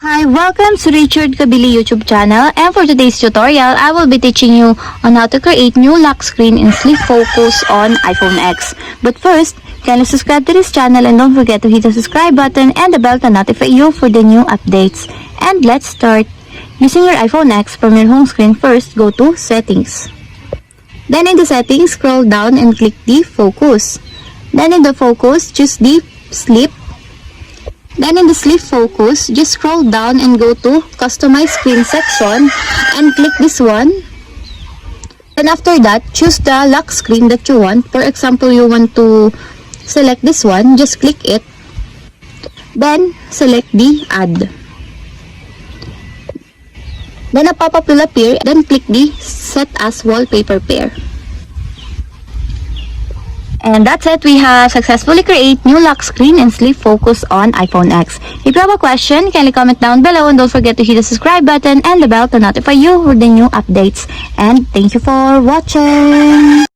Hi, welcome to Richard Cabile YouTube channel, and for today's tutorial, I will be teaching you on how to create new lock screen in sleep focus on iPhone X. But first, kindly subscribe to this channel and don't forget to hit the subscribe button and the bell to notify you for the new updates. And let's start. Using your iPhone X, from your home screen, first go to Settings. Then in the Settings, scroll down and click the Focus. Then in the Focus, choose the Sleep. Then in the sleep focus, just scroll down and go to customize screen section and click this one. Then after that, choose the lock screen that you want. For example, you want to select this one, just click it. Then select the add. Then a pop-up will appear, then click the set as wallpaper pair. And that's it. We have successfully created new lock screen and sleep focus on iPhone X. If you have a question, kindly comment down below and don't forget to hit the subscribe button and the bell to notify you for the new updates. And thank you for watching.